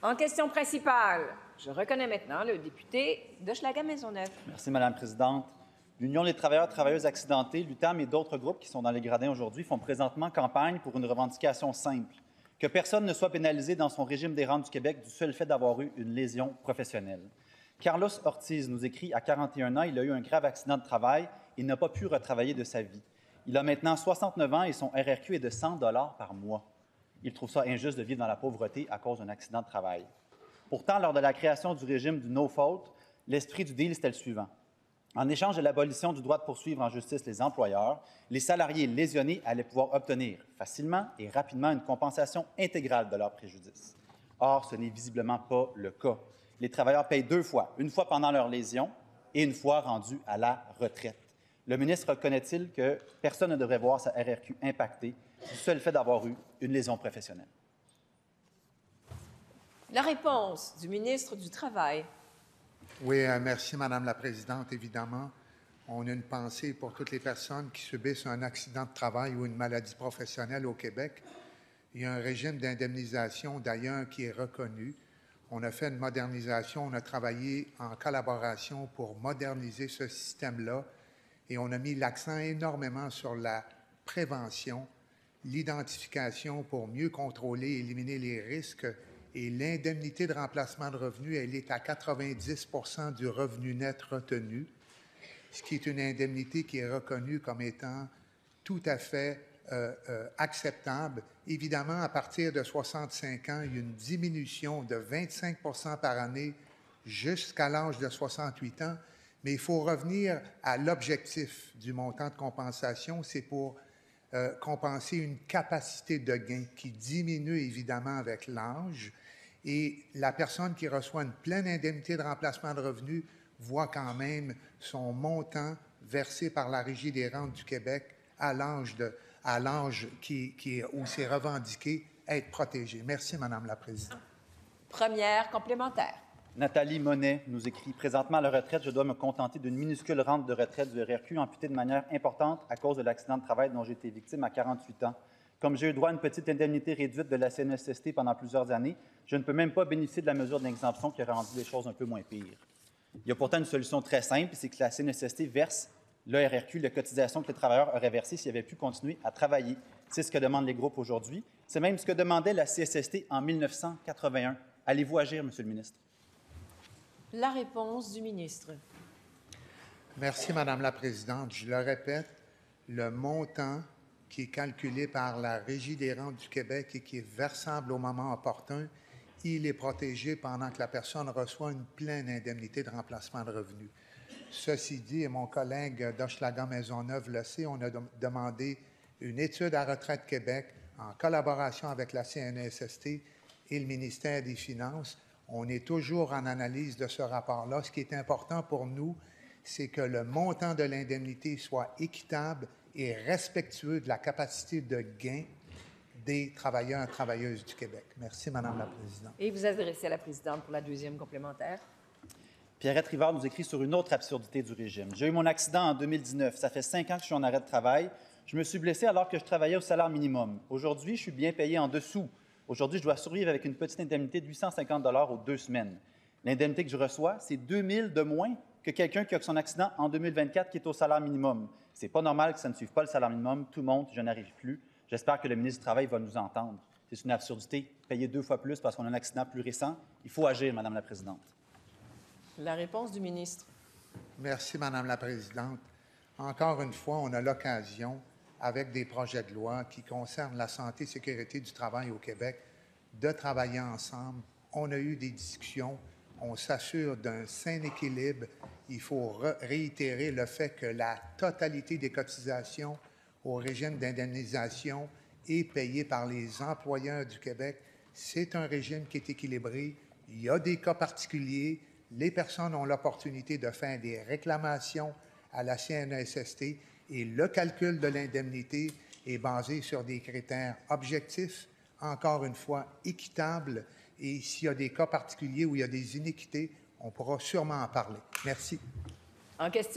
En question principale, je reconnais maintenant le député d'Hochelaga-Maisonneuve. Merci, Madame la Présidente. L'Union des travailleurs et travailleuses accidentés, l'UTAM et d'autres groupes qui sont dans les gradins aujourd'hui font présentement campagne pour une revendication simple, que personne ne soit pénalisé dans son régime des rentes du Québec du seul fait d'avoir eu une lésion professionnelle. Carlos Ortiz nous écrit, à 41 ans, il a eu un grave accident de travail et n'a pas pu retravailler de sa vie. Il a maintenant 69 ans et son RRQ est de 100 $ par mois. Il trouve ça injuste de vivre dans la pauvreté à cause d'un accident de travail. Pourtant, lors de la création du régime du no-fault, l'esprit du deal, c'était le suivant. En échange de l'abolition du droit de poursuivre en justice les employeurs, les salariés lésionnés allaient pouvoir obtenir facilement et rapidement une compensation intégrale de leurs préjudices. Or, ce n'est visiblement pas le cas. Les travailleurs payent 2 fois, une fois pendant leur lésion et une fois rendus à la retraite. Le ministre reconnaît-il que personne ne devrait voir sa RRQ impactée du seul fait d'avoir eu une lésion professionnelle? La réponse du ministre du Travail. Oui, merci, Madame la Présidente. Évidemment, on a une pensée pour toutes les personnes qui subissent un accident de travail ou une maladie professionnelle au Québec. Il y a un régime d'indemnisation, d'ailleurs, qui est reconnu. On a fait une modernisation, on a travaillé en collaboration pour moderniser ce système-là et on a mis l'accent énormément sur la prévention, l'identification pour mieux contrôler et éliminer les risques. Et l'indemnité de remplacement de revenus, elle est à 90 % du revenu net retenu, ce qui est une indemnité qui est reconnue comme étant tout à fait acceptable. Évidemment, à partir de 65 ans, il y a une diminution de 25 % par année jusqu'à l'âge de 68 ans, mais il faut revenir à l'objectif du montant de compensation, c'est pour compenser une capacité de gain qui diminue évidemment avec l'âge. Et la personne qui reçoit une pleine indemnité de remplacement de revenus voit quand même son montant versé par la Régie des rentes du Québec à l'âge où c'est revendiqué être protégé. Merci, Madame la Présidente. Première complémentaire. Nathalie Monet nous écrit « Présentement à la retraite, je dois me contenter d'une minuscule rente de retraite du RRQ amputée de manière importante à cause de l'accident de travail dont j'ai été victime à 48 ans. Comme j'ai eu droit à une petite indemnité réduite de la CNSST pendant plusieurs années, je ne peux même pas bénéficier de la mesure d'exemption qui aurait rendu les choses un peu moins pires. Il y a pourtant une solution très simple, c'est que la CNSST verse le RRQ, la cotisation que les travailleurs auraient versée s'ils avaient pu continuer à travailler. C'est ce que demandent les groupes aujourd'hui. C'est même ce que demandait la CSST en 1981. Allez-vous agir, Monsieur le ministre? La réponse du ministre. Merci, Madame la Présidente. Je le répète, le montant qui est calculé par la Régie des rentes du Québec et qui est versable au moment opportun, il est protégé pendant que la personne reçoit une pleine indemnité de remplacement de revenus. Ceci dit, et mon collègue d'Hochelaga-Maisonneuve le sait, on a demandé une étude à Retraite Québec en collaboration avec la CNSST et le ministère des Finances. On est toujours en analyse de ce rapport-là. Ce qui est important pour nous, c'est que le montant de l'indemnité soit équitable et respectueux de la capacité de gain des travailleurs et travailleuses du Québec. Merci, Madame la Présidente. Et vous adressez à la Présidente pour la deuxième complémentaire. Pierrette Rivard nous écrit sur une autre absurdité du régime. J'ai eu mon accident en 2019. Ça fait 5 ans que je suis en arrêt de travail. Je me suis blessé alors que je travaillais au salaire minimum. Aujourd'hui, je suis bien payé en dessous. Aujourd'hui, je dois survivre avec une petite indemnité de 850 $ aux 2 semaines. L'indemnité que je reçois, c'est 2 000 de moins que quelqu'un qui a eu son accident en 2024 qui est au salaire minimum. C'est pas normal que ça ne suive pas le salaire minimum. Tout monte, je n'arrive plus. J'espère que le ministre du Travail va nous entendre. C'est une absurdité. Payer 2 fois plus parce qu'on a un accident plus récent. Il faut agir, Madame la Présidente. La réponse du ministre. Merci, Madame la Présidente. Encore une fois, on a l'occasion, avec des projets de loi qui concernent la santé et sécurité du travail au Québec, de travailler ensemble. On a eu des discussions. On s'assure d'un sain équilibre. Il faut réitérer le fait que la totalité des cotisations au régime d'indemnisation est payée par les employeurs du Québec. C'est un régime qui est équilibré. Il y a des cas particuliers. Les personnes ont l'opportunité de faire des réclamations à la CNSST et le calcul de l'indemnité est basé sur des critères objectifs, encore une fois équitables. Et s'il y a des cas particuliers où il y a des iniquités, on pourra sûrement en parler. Merci. En question.